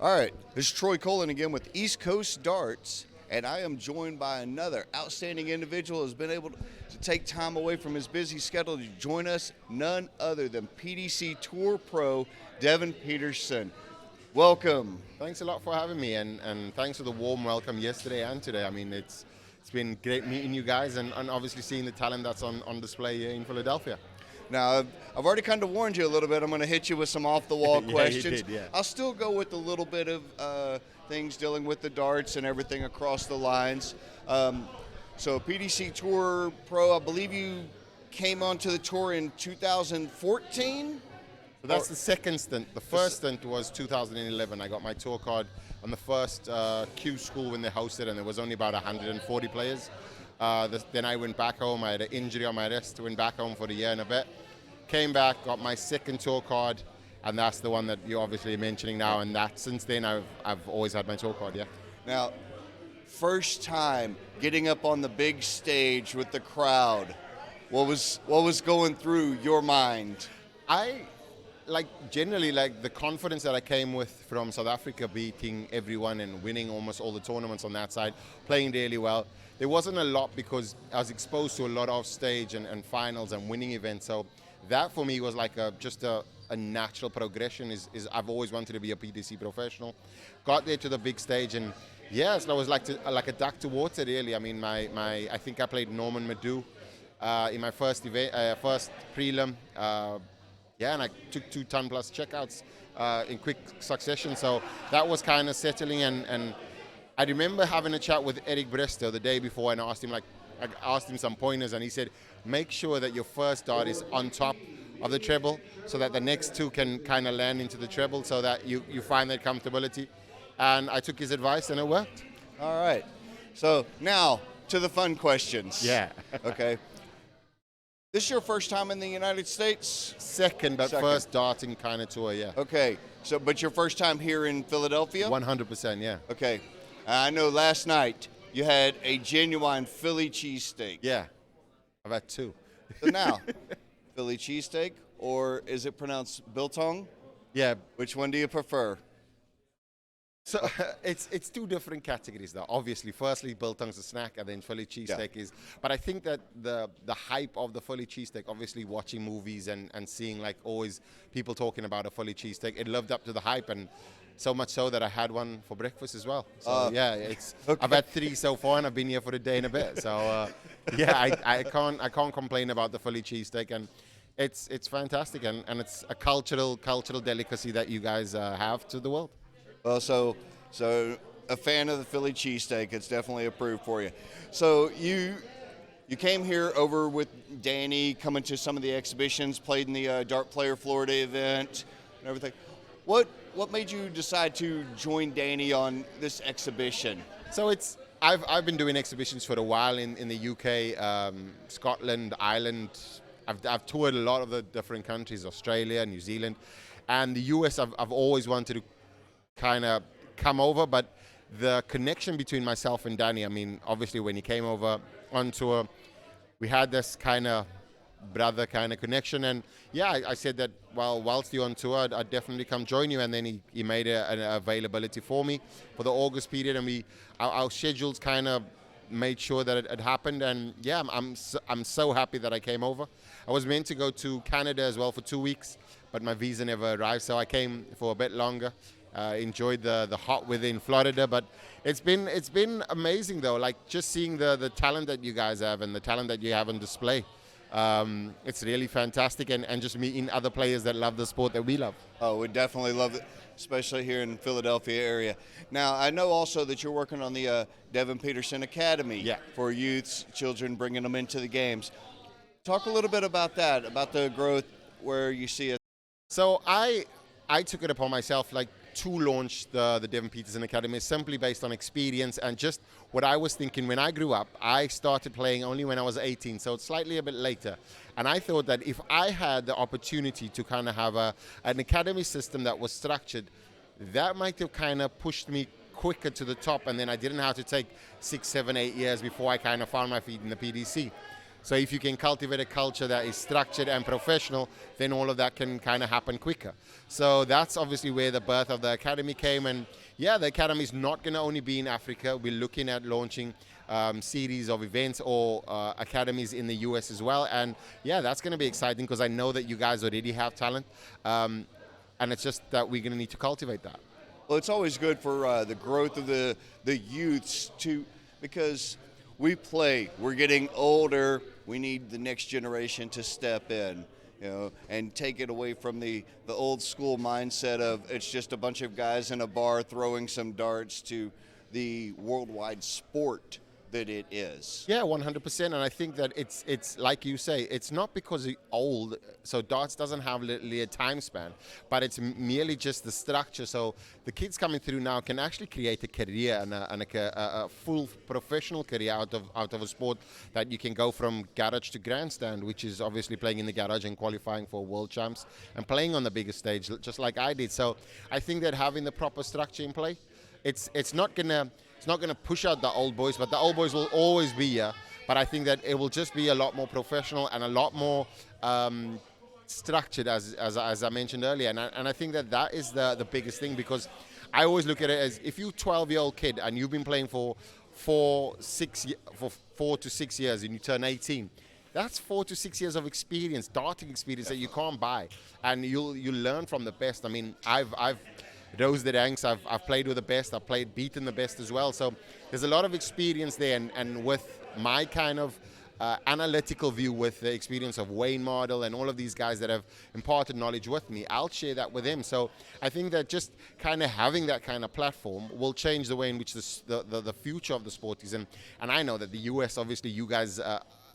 All right, this is Troy Colin again with East Coast Darts, and I am joined by another outstanding individual who has been able to take time away from his busy schedule to join us, none other than PDC Tour Pro Devon Petersen. Welcome. Thanks a lot for having me, and thanks for the warm welcome yesterday and today. I mean, it's been great meeting you guys and obviously seeing the talent that's on display here in Philadelphia. Now, I've already kind of warned you a little bit. I'm going to hit you with some off-the-wall Yeah, questions. you did, yeah. I'll still go with a little bit of things dealing with the darts and everything across the lines. So PDC Tour Pro, I believe you came onto the tour in 2014? So that's the second stint. The first stint was 2011. I got my tour card on the first Q school when they hosted, and there was only about 140 players. Then I went back home. I had an injury on my wrist. Went back home for a year and a bit. Came back, got my second tour card, and that's the one that you're obviously mentioning now. And that since then, I've always had my tour card. Yeah. Now, first time getting up on the big stage with the crowd, what was going through your mind? I generally the confidence that I came with from South Africa, beating everyone and winning almost all the tournaments on that side, playing really well. There wasn't a lot because I was exposed to a lot of stage and finals and winning events. So that for me was just a natural progression. Is I've always wanted to be a PDC professional. Got there to the big stage, and yes, I was like a duck to water really. I mean, I think I played Norman Madu in my first event, first prelim. And I took 2 ton plus checkouts in quick succession. So that was kind of settling. And I remember having a chat with Eric Bresto the day before, and I asked him some pointers, and he said, make sure that your first dart is on top of the treble so that the next 2 can kind of land into the treble so that you find that comfortability. And I took his advice, and it worked. All right. So now to the fun questions. Yeah. Okay. This is your first time in the United States? Second, but first darting kind of tour, yeah. Okay, but your first time here in Philadelphia? 100%, yeah. Okay, I know last night you had a genuine Philly cheesesteak. Yeah, I've had 2. So now, Philly cheesesteak, or is it pronounced biltong? Yeah. Which one do you prefer? So it's 2 different categories though. Obviously, firstly, biltong's a snack, and then Philly cheesesteak is. But I think that the hype of the Philly cheesesteak, obviously watching movies and seeing always people talking about a Philly cheesesteak, it lived up to the hype, and so much so that I had one for breakfast as well. So it's okay. I've had 3 so far, and I've been here for a day and a bit. So I can't complain about the Philly cheesesteak, and it's fantastic, and it's a cultural delicacy that you guys have to the world. Well, so a fan of the Philly cheesesteak, it's definitely approved for you. So you came here over with Danny, coming to some of the exhibitions, played in the Dart Player Florida event and everything. What made you decide to join Danny on this exhibition? So I've been doing exhibitions for a while in the UK, Scotland, Ireland. I've toured a lot of the different countries, Australia, New Zealand, and the US. I've always wanted to kind of come over, but the connection between myself and Danny, I mean, obviously when he came over on tour, we had this kind of brother kind of connection, and I said that, well, whilst you're on tour, I'd definitely come join you, and then he made an availability for me for the August period, and our schedules kind of made sure that it happened, and I'm so happy that I came over. I was meant to go to Canada as well for 2 weeks, but my visa never arrived, so I came for a bit longer. Enjoyed the hot weather in Florida, but it's been amazing though. Just seeing the talent that you guys have and the talent that you have on display. It's really fantastic, and just meeting other players that love the sport that we love. Oh, we definitely love it, especially here in Philadelphia area. Now, I know also that you're working on the Devon Petersen Academy for youths, children, bringing them into the games. Talk a little bit about that, about the growth where you see it. So I took it upon myself to launch the Devon Petersen Academy simply based on experience and just what I was thinking. When I grew up, I started playing only when I was 18, so it's slightly a bit later. And I thought that if I had the opportunity to kind of have an academy system that was structured, that might have kind of pushed me quicker to the top, and then I didn't have to take 6, 7, 8 years before I kind of found my feet in the PDC. So if you can cultivate a culture that is structured and professional, then all of that can kind of happen quicker. So that's obviously where the birth of the academy came. And yeah, the academy is not going to only be in Africa. We're looking at launching series of events or academies in the US as well. And yeah, that's going to be exciting because I know that you guys already have talent. And it's just that we're going to need to cultivate that. Well, it's always good for the growth of the youths because we're getting older. We need the next generation to step in, and take it away from the old school mindset of it's just a bunch of guys in a bar throwing some darts to the worldwide sport that it is. Yeah, 100%. And I think that it's like you say, it's not because it's old. So darts doesn't have literally a time span, but it's merely just the structure. So the kids coming through now can actually create a career and a full professional career out of a sport that you can go from garage to grandstand, which is obviously playing in the garage and qualifying for world champs and playing on the biggest stage, just like I did. So I think that having the proper structure in play, it's not gonna push out the old boys, but the old boys will always be here. But I think that it will just be a lot more professional and a lot more structured, as I mentioned earlier. And I think that is the biggest thing, because I always look at it as if you're a 12-year-old kid and you've been playing for 4 to 6 years and you turn 18. That's 4 to 6 years of experience, darting experience that you can't buy, and you'll learn from the best. I mean, I've rose the ranks. I've played with the best. I've beaten the best as well. So there's a lot of experience there. And with my kind of analytical view, with the experience of Wayne Mardell and all of these guys that have imparted knowledge with me, I'll share that with them. So I think that just kind of having that kind of platform will change the way in which the future of the sport is. And I know that the US, obviously, you guys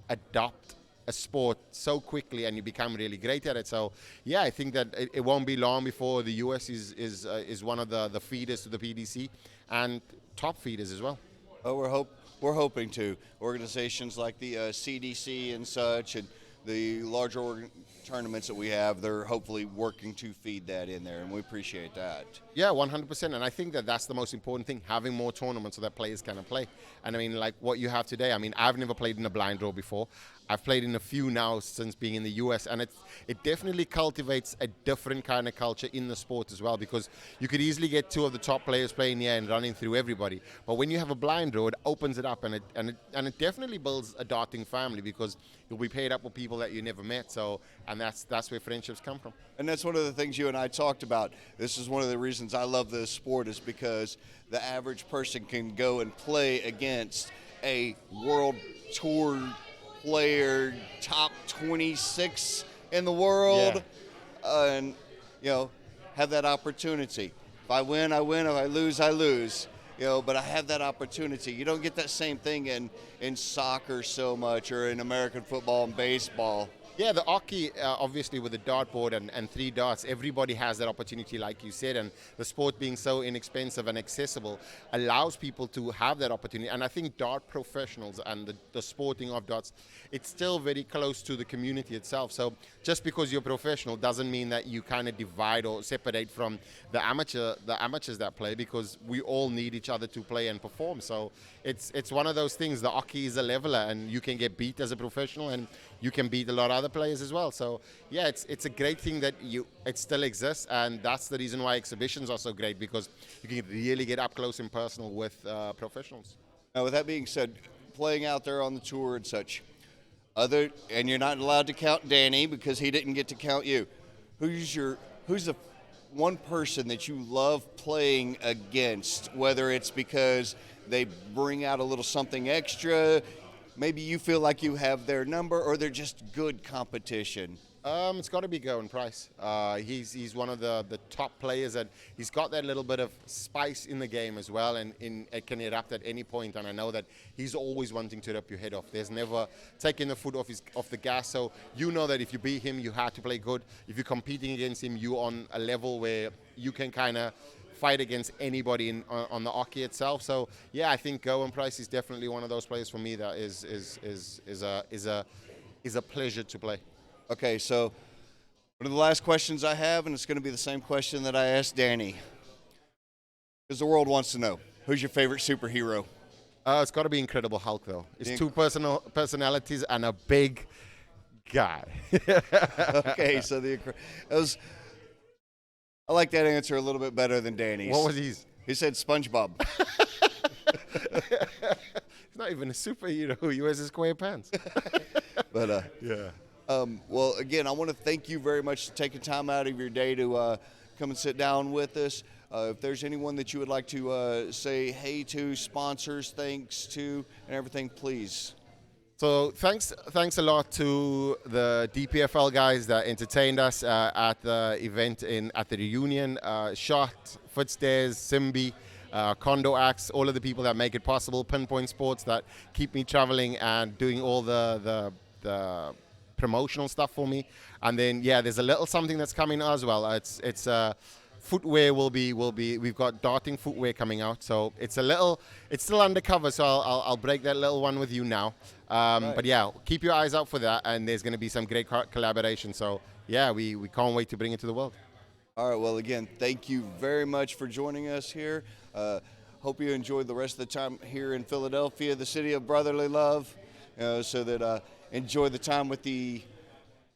adopt a sport so quickly and you become really great at it. So yeah, I think that it won't be long before the US is one of the feeders to the PDC and top feeders as well. Oh, we're hoping to. Organizations like the CDC and such, and the larger tournaments that we have, they're hopefully working to feed that in there, and we appreciate that. Yeah, 100%. And I think that that's the most important thing, having more tournaments so that players can play. And I mean, like what you have today, I mean, I've never played in a blind draw before. I've played in a few now since being in the US, and it definitely cultivates a different kind of culture in the sport as well, because you could easily get 2 of the top players playing here and running through everybody. But when you have a blind draw, it opens it up, and it definitely builds a darting family, because you'll be paired up with people that you never met. So, and that's where friendships come from. And that's one of the things you and I talked about. This is one of the reasons I love this sport, is because the average person can go and play against a world tour player, top 26 in the world, and have that opportunity. If I win, I win. If I lose, I lose. But I have that opportunity. You don't get that same thing in soccer so much, or in American football and baseball. Yeah, the hockey, obviously with the dartboard and 3 darts, everybody has that opportunity, like you said, and the sport being so inexpensive and accessible allows people to have that opportunity. And I think dart professionals and the sporting of darts, it's still very close to the community itself. So just because you're professional doesn't mean that you kind of divide or separate from the amateurs that play, because we all need each other to play and perform. So it's one of those things. The hockey is a leveler, and you can get beat as a professional, and you can beat a lot of other players as well. So yeah, it's a great thing that it still exists, and that's the reason why exhibitions are so great, because you can really get up close and personal with professionals. Now, with that being said, playing out there on the tour and such, and you're not allowed to count Danny because he didn't get to count you. Who's the one person that you love playing against, whether it's because they bring out a little something extra, maybe you feel like you have their number, or they're just good competition? It's got to be Gowan Price. He's one of the top players, and he's got that little bit of spice in the game as well, and it can erupt at any point. And I know that he's always wanting to rip your head off. There's never taking the foot off the gas. So you know that if you beat him, you have to play good. If you're competing against him, you're on a level where you can kind of fight against anybody on the hockey itself. So yeah, I think Gowan Price is definitely one of those players for me that is a pleasure to play. Okay, so one of the last questions I have, and it's going to be the same question that I asked Danny, because the world wants to know, who's your favorite superhero? It's got to be Incredible Hulk, though. It's two personalities and a big guy. Okay, so it was. I like that answer a little bit better than Danny's. What was his? He said SpongeBob. He's not even a superhero. He wears his square pants. But yeah. Well, again, I want to thank you very much for taking time out of your day to come and sit down with us. If there's anyone that you would like to say hey to, sponsors, thanks to, and everything, please. So thanks a lot to the DPFL guys that entertained us at the event at the reunion. Shot, Footstairs, Simbi, Condo Acts, all of the people that make it possible. Pinpoint Sports that keep me traveling and doing all the promotional stuff for me. And then there's a little something that's coming as well. It's footwear will be we've got darting footwear coming out, so it's still undercover, so I'll break that little one with you now. Right. But keep your eyes out for that, and there's going to be some great collaboration, so we can't wait to bring it to the world. All right, well, again, thank you very much for joining us here. Hope you enjoyed the rest of the time here in Philadelphia, the city of brotherly love, so that enjoy the time with the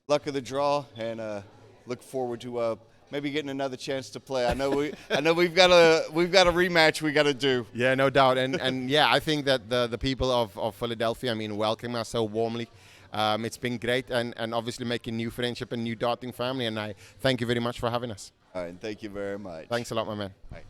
luck of the draw, and look forward to maybe getting another chance to play. I know we've got a rematch we got to do. Yeah, no doubt. And I think that the people of Philadelphia, welcome us so warmly. It's been great, and obviously making new friendship and new darting family. And I thank you very much for having us. All right, thank you very much. Thanks a lot, my man. All right.